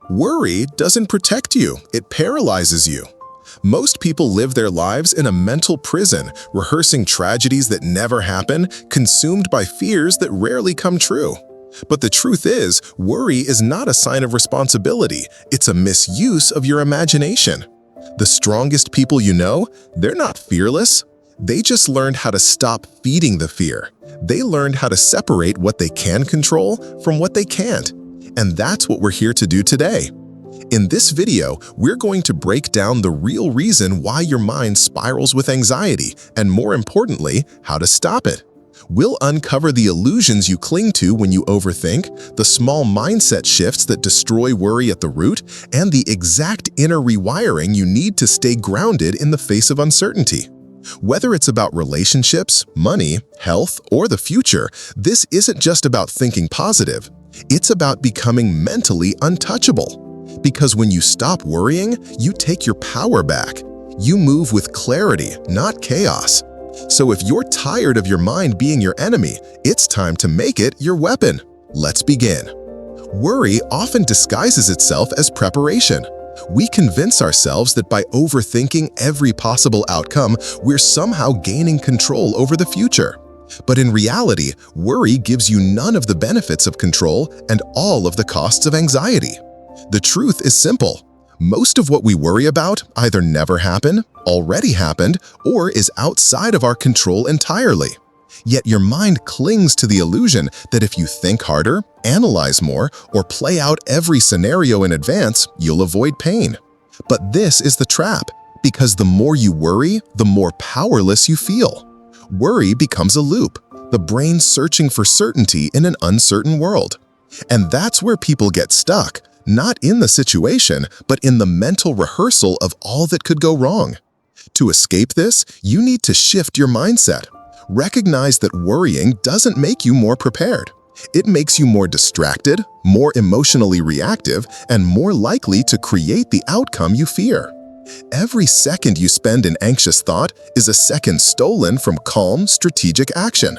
Worry doesn't protect you, it paralyzes you. Most people live their lives in a mental prison, rehearsing tragedies that never happen, consumed by fears that rarely come true. But the truth is, worry is not a sign of responsibility, it's a misuse of your imagination. The strongest people you know, they're not fearless. They just learned how to stop feeding the fear. They learned how to separate what they can control from what they can't. And that's what we're here to do today. In this video, we're going to break down the real reason why your mind spirals with anxiety, and more importantly, how to stop it. We'll uncover the illusions you cling to when you overthink, the small mindset shifts that destroy worry at the root, and the exact inner rewiring you need to stay grounded in the face of uncertainty. Whether it's about relationships, money, health, or the future, this isn't just about thinking positive. It's about becoming mentally untouchable. Because when you stop worrying, you take your power back. You move with clarity, not chaos. So if you're tired of your mind being your enemy, it's time to make it your weapon. Let's begin. Worry often disguises itself as preparation. We convince ourselves that by overthinking every possible outcome, we're somehow gaining control over the future. But in reality, worry gives you none of the benefits of control and all of the costs of anxiety. The truth is simple. Most of what we worry about either never happened, already happened, or is outside of our control entirely. Yet your mind clings to the illusion that if you think harder, analyze more, or play out every scenario in advance, you'll avoid pain. But this is the trap, because the more you worry, the more powerless you feel. Worry becomes a loop, the brain searching for certainty in an uncertain world. And that's where people get stuck. Not in the situation, but in the mental rehearsal of all that could go wrong. To escape this, you need to shift your mindset. Recognize that worrying doesn't make you more prepared. It makes you more distracted, more emotionally reactive, and more likely to create the outcome you fear. Every second you spend in anxious thought is a second stolen from calm, strategic action.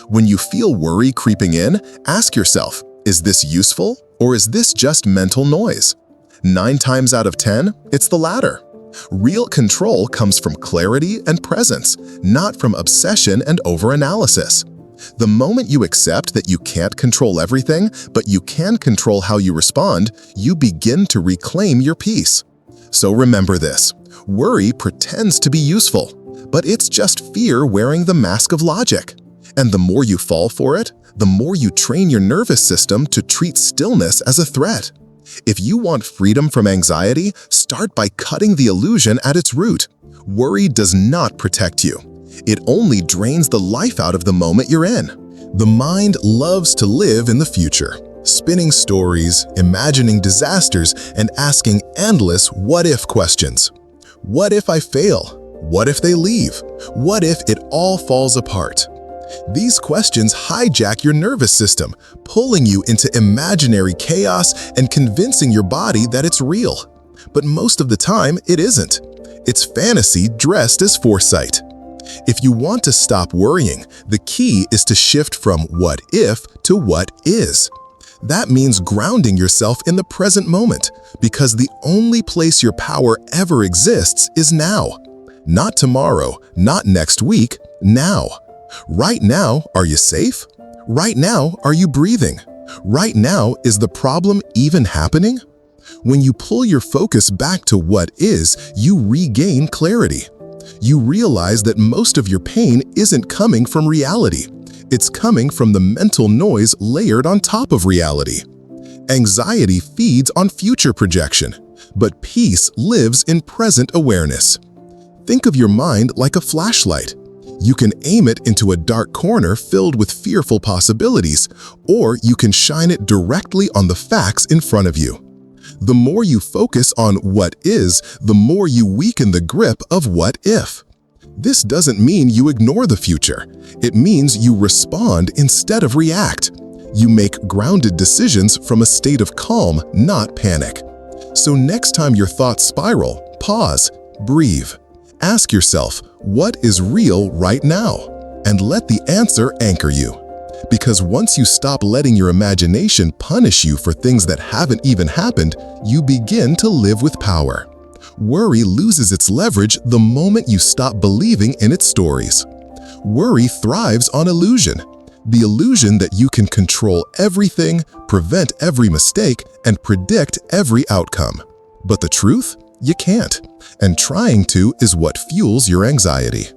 When you feel worry creeping in, ask yourself, is this useful? Or is this just mental noise? 9 times out of 10, it's the latter. Real control comes from clarity and presence, not from obsession and overanalysis. The moment you accept that you can't control everything, but you can control how you respond, you begin to reclaim your peace. So remember this, worry pretends to be useful, but it's just fear wearing the mask of logic. And the more you fall for it, the more you train your nervous system to treat stillness as a threat. If you want freedom from anxiety, start by cutting the illusion at its root. Worry does not protect you. It only drains the life out of the moment you're in. The mind loves to live in the future, spinning stories, imagining disasters, and asking endless what-if questions. What if I fail? What if they leave? What if it all falls apart? These questions hijack your nervous system, pulling you into imaginary chaos and convincing your body that it's real. But most of the time, it isn't. It's fantasy dressed as foresight. If you want to stop worrying, the key is to shift from what if to what is. That means grounding yourself in the present moment, because the only place your power ever exists is now. Not tomorrow, not next week, now. Right now, are you safe? Right now, are you breathing? Right now, is the problem even happening? When you pull your focus back to what is, you regain clarity. You realize that most of your pain isn't coming from reality. It's coming from the mental noise layered on top of reality. Anxiety feeds on future projection, but peace lives in present awareness. Think of your mind like a flashlight. You can aim it into a dark corner filled with fearful possibilities, or you can shine it directly on the facts in front of you. The more you focus on what is, the more you weaken the grip of what if. This doesn't mean you ignore the future. It means you respond instead of react. You make grounded decisions from a state of calm, not panic. So next time your thoughts spiral, pause, breathe. Ask yourself, what is real right now? And let the answer anchor you. Because once you stop letting your imagination punish you for things that haven't even happened, you begin to live with power. Worry loses its leverage the moment you stop believing in its stories. Worry thrives on illusion. The illusion that you can control everything, prevent every mistake, and predict every outcome. But the truth? You can't. And trying to is what fuels your anxiety.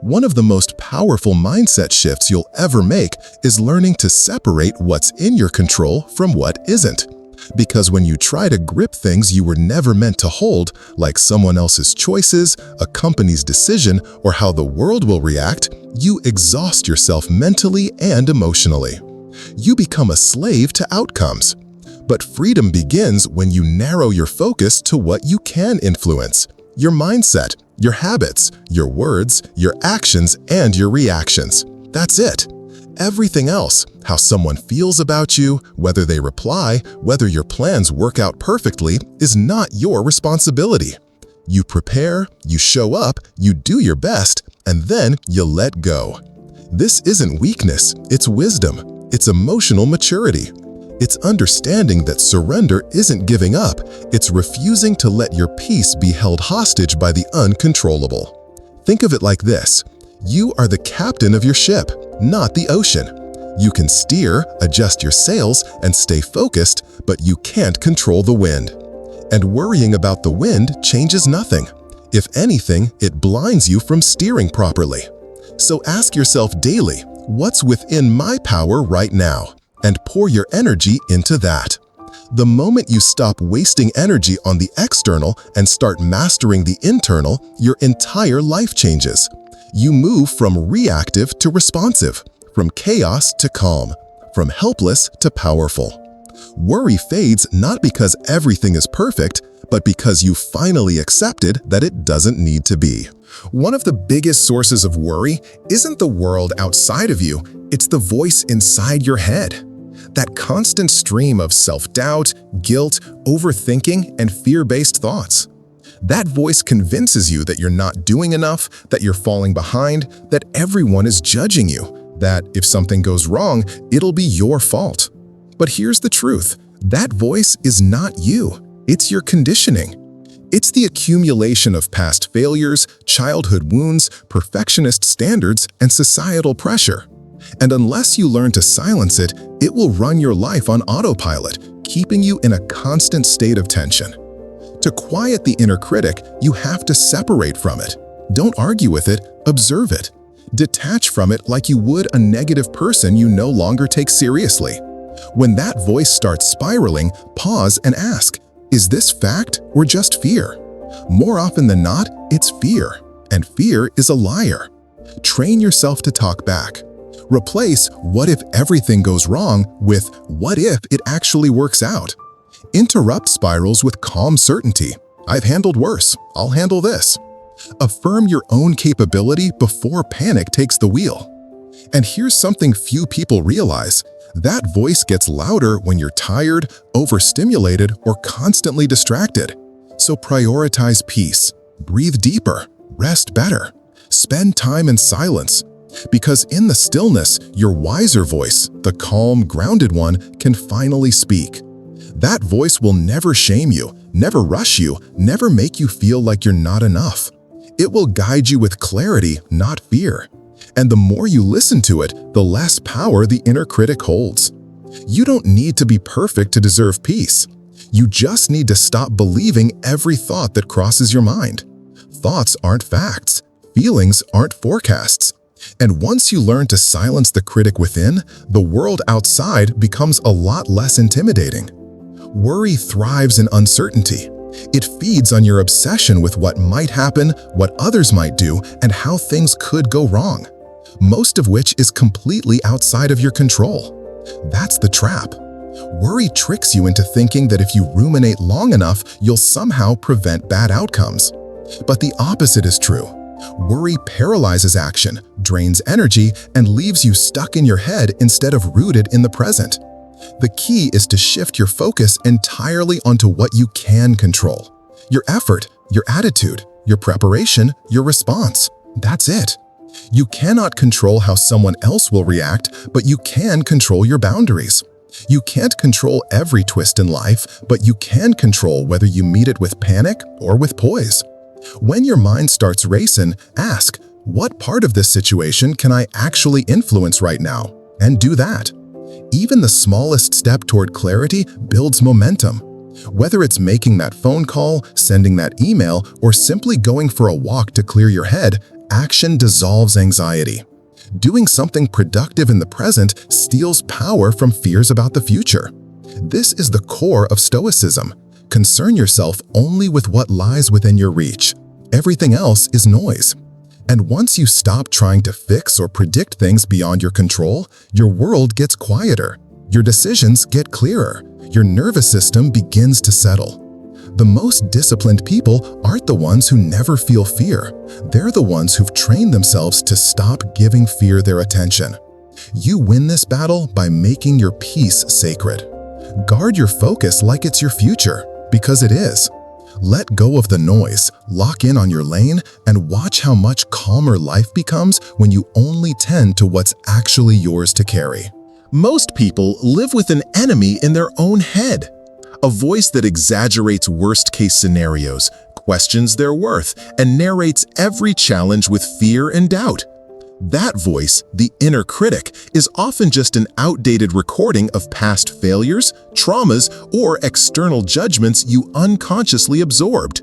One of the most powerful mindset shifts you'll ever make is learning to separate what's in your control from what isn't. Because when you try to grip things you were never meant to hold, like someone else's choices, a company's decision, or how the world will react, you exhaust yourself mentally and emotionally. You become a slave to outcomes. But freedom begins when you narrow your focus to what you can influence: your mindset, your habits, your words, your actions, and your reactions. That's it. Everything else, how someone feels about you, whether they reply, whether your plans work out perfectly, is not your responsibility. You prepare, you show up, you do your best, and then you let go. This isn't weakness, it's wisdom. It's emotional maturity. It's understanding that surrender isn't giving up, it's refusing to let your peace be held hostage by the uncontrollable. Think of it like this: you are the captain of your ship, not the ocean. You can steer, adjust your sails, and stay focused, but you can't control the wind. And worrying about the wind changes nothing. If anything, it blinds you from steering properly. So ask yourself daily, what's within my power right now? And pour your energy into that. The moment you stop wasting energy on the external and start mastering the internal, your entire life changes. You move from reactive to responsive, from chaos to calm, from helpless to powerful. Worry fades not because everything is perfect, but because you finally accepted that it doesn't need to be. One of the biggest sources of worry isn't the world outside of you, it's the voice inside your head. That constant stream of self-doubt, guilt, overthinking, and fear-based thoughts. That voice convinces you that you're not doing enough, that you're falling behind, that everyone is judging you, that if something goes wrong, it'll be your fault. But here's the truth: that voice is not you. It's your conditioning. It's the accumulation of past failures, childhood wounds, perfectionist standards, and societal pressure. And unless you learn to silence it, it will run your life on autopilot, keeping you in a constant state of tension. To quiet the inner critic, you have to separate from it. Don't argue with it, observe it. Detach from it like you would a negative person you no longer take seriously. When that voice starts spiraling, pause and ask, is this fact or just fear? More often than not, it's fear, and fear is a liar. Train yourself to talk back. Replace "what if everything goes wrong" with "what if it actually works out?" Interrupt spirals with calm certainty. I've handled worse, I'll handle this. Affirm your own capability before panic takes the wheel. And here's something few people realize: that voice gets louder when you're tired, overstimulated, or constantly distracted. So prioritize peace, breathe deeper, rest better, spend time in silence. Because in the stillness, your wiser voice, the calm, grounded one, can finally speak. That voice will never shame you, never rush you, never make you feel like you're not enough. It will guide you with clarity, not fear. And the more you listen to it, the less power the inner critic holds. You don't need to be perfect to deserve peace. You just need to stop believing every thought that crosses your mind. Thoughts aren't facts. Feelings aren't forecasts. And once you learn to silence the critic within, the world outside becomes a lot less intimidating. Worry thrives in uncertainty. It feeds on your obsession with what might happen, what others might do, and how things could go wrong, most of which is completely outside of your control. That's the trap. Worry tricks you into thinking that if you ruminate long enough, you'll somehow prevent bad outcomes. But the opposite is true. Worry paralyzes action, drains energy, and leaves you stuck in your head instead of rooted in the present. The key is to shift your focus entirely onto what you can control: your effort, your attitude, your preparation, your response. That's it. You cannot control how someone else will react, but you can control your boundaries. You can't control every twist in life, but you can control whether you meet it with panic or with poise. When your mind starts racing, ask, what part of this situation can I actually influence right now? And do that. Even the smallest step toward clarity builds momentum. Whether it's making that phone call, sending that email, or simply going for a walk to clear your head, action dissolves anxiety. Doing something productive in the present steals power from fears about the future. This is the core of Stoicism. Concern yourself only with what lies within your reach. Everything else is noise. And once you stop trying to fix or predict things beyond your control, your world gets quieter. Your decisions get clearer. Your nervous system begins to settle. The most disciplined people aren't the ones who never feel fear. They're the ones who've trained themselves to stop giving fear their attention. You win this battle by making your peace sacred. Guard your focus like it's your future, because it is. Let go of the noise, lock in on your lane, and watch how much calmer life becomes when you only tend to what's actually yours to carry. Most people live with an enemy in their own head. A voice that exaggerates worst-case scenarios, questions their worth, and narrates every challenge with fear and doubt. That voice, the inner critic, is often just an outdated recording of past failures, traumas, or external judgments you unconsciously absorbed.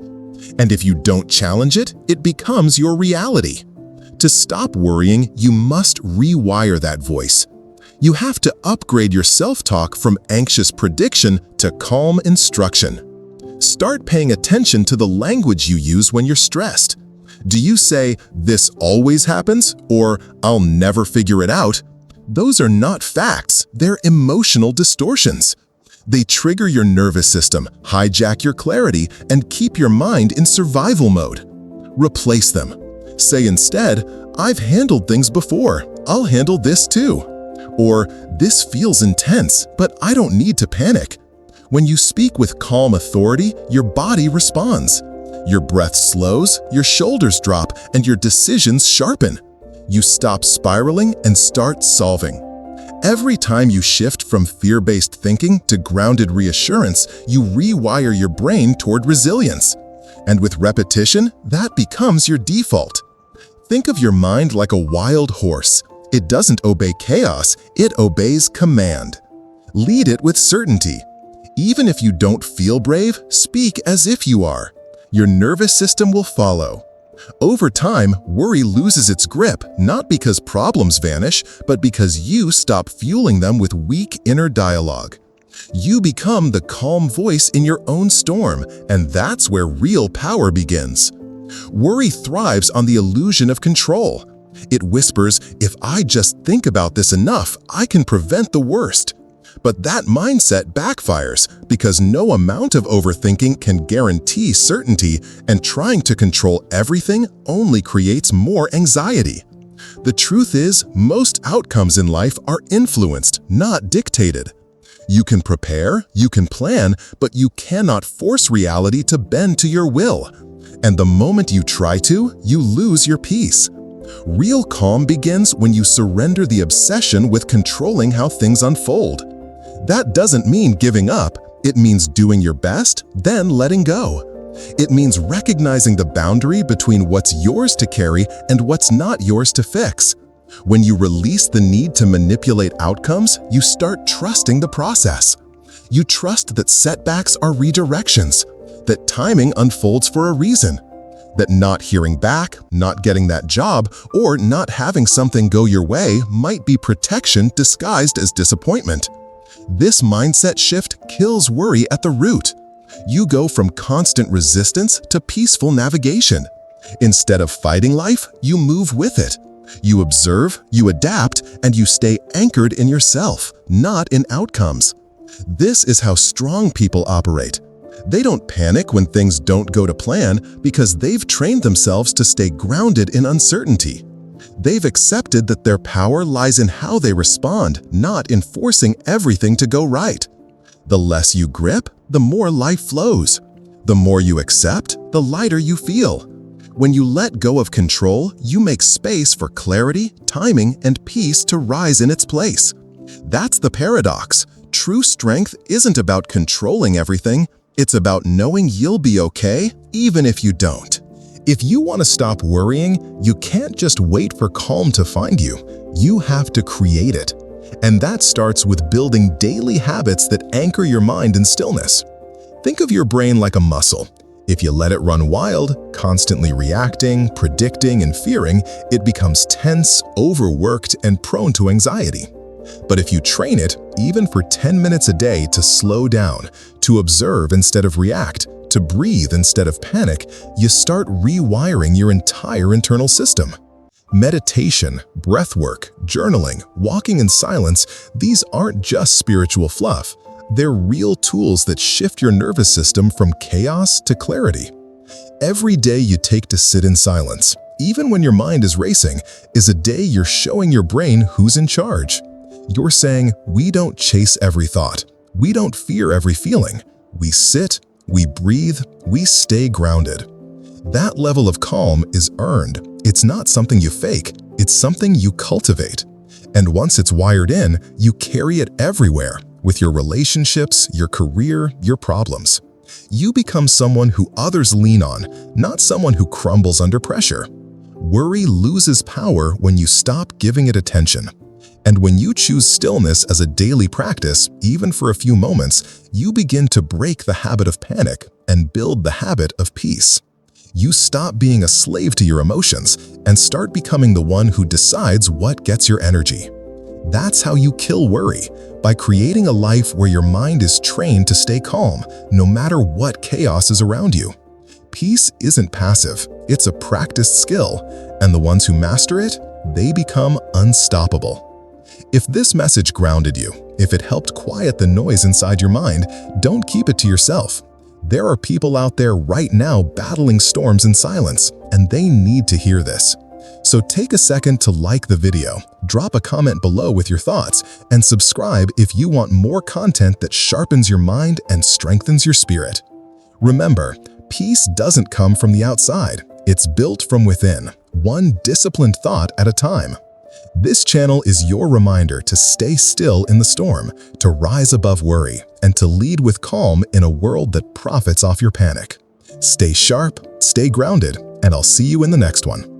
And if you don't challenge it, it becomes your reality. To stop worrying, you must rewire that voice. You have to upgrade your self-talk from anxious prediction to calm instruction. Start paying attention to the language you use when you're stressed. Do you say, "This always happens," or "I'll never figure it out"? Those are not facts, they're emotional distortions. They trigger your nervous system, hijack your clarity, and keep your mind in survival mode. Replace them. Say instead, "I've handled things before, I'll handle this too." Or, "This feels intense, but I don't need to panic." When you speak with calm authority, your body responds. Your breath slows, your shoulders drop, and your decisions sharpen. You stop spiraling and start solving. Every time you shift from fear-based thinking to grounded reassurance, you rewire your brain toward resilience. And with repetition, that becomes your default. Think of your mind like a wild horse. It doesn't obey chaos, it obeys command. Lead it with certainty. Even if you don't feel brave, speak as if you are. Your nervous system will follow. Over time, worry loses its grip, not because problems vanish, but because you stop fueling them with weak inner dialogue. You become the calm voice in your own storm, and that's where real power begins. Worry thrives on the illusion of control. It whispers, "If I just think about this enough, I can prevent the worst." But that mindset backfires because no amount of overthinking can guarantee certainty, and trying to control everything only creates more anxiety. The truth is, most outcomes in life are influenced, not dictated. You can prepare, you can plan, but you cannot force reality to bend to your will. And the moment you try to, you lose your peace. Real calm begins when you surrender the obsession with controlling how things unfold. That doesn't mean giving up, it means doing your best, then letting go. It means recognizing the boundary between what's yours to carry and what's not yours to fix. When you release the need to manipulate outcomes, you start trusting the process. You trust that setbacks are redirections, that timing unfolds for a reason, that not hearing back, not getting that job, or not having something go your way might be protection disguised as disappointment. This mindset shift kills worry at the root. You go from constant resistance to peaceful navigation. Instead of fighting life, you move with it. You observe, you adapt, and you stay anchored in yourself, not in outcomes. This is how strong people operate. They don't panic when things don't go to plan because they've trained themselves to stay grounded in uncertainty. They've accepted that their power lies in how they respond, not in forcing everything to go right. The less you grip, the more life flows. The more you accept, the lighter you feel. When you let go of control, you make space for clarity, timing, and peace to rise in its place. That's the paradox. True strength isn't about controlling everything, it's about knowing you'll be okay even if you don't. If you want to stop worrying, you can't just wait for calm to find you. You have to create it. And that starts with building daily habits that anchor your mind in stillness. Think of your brain like a muscle. If you let it run wild, constantly reacting, predicting, and fearing, it becomes tense, overworked, and prone to anxiety. But if you train it, even for 10 minutes a day, to slow down, to observe instead of react, to breathe instead of panic, you start rewiring your entire internal system. Meditation, breathwork, journaling, walking in silence, these aren't just spiritual fluff. They're real tools that shift your nervous system from chaos to clarity. Every day you take to sit in silence, even when your mind is racing, is a day you're showing your brain who's in charge. You're saying, we don't chase every thought. We don't fear every feeling. We sit, we breathe, we stay grounded. That level of calm is earned. It's not something you fake, it's something you cultivate. And once it's wired in, you carry it everywhere, with your relationships, your career, your problems. You become someone who others lean on, not someone who crumbles under pressure. Worry loses power when you stop giving it attention. And when you choose stillness as a daily practice, even for a few moments, you begin to break the habit of panic and build the habit of peace. You stop being a slave to your emotions and start becoming the one who decides what gets your energy. That's how you kill worry, by creating a life where your mind is trained to stay calm, no matter what chaos is around you. Peace isn't passive, it's a practiced skill, and the ones who master it, they become unstoppable. If this message grounded you, if it helped quiet the noise inside your mind, don't keep it to yourself. There are people out there right now battling storms in silence, and they need to hear this. So take a second to like the video, drop a comment below with your thoughts, and subscribe if you want more content that sharpens your mind and strengthens your spirit. Remember, peace doesn't come from the outside. It's built from within, one disciplined thought at a time. This channel is your reminder to stay still in the storm, to rise above worry, and to lead with calm in a world that profits off your panic. Stay sharp, stay grounded, and I'll see you in the next one.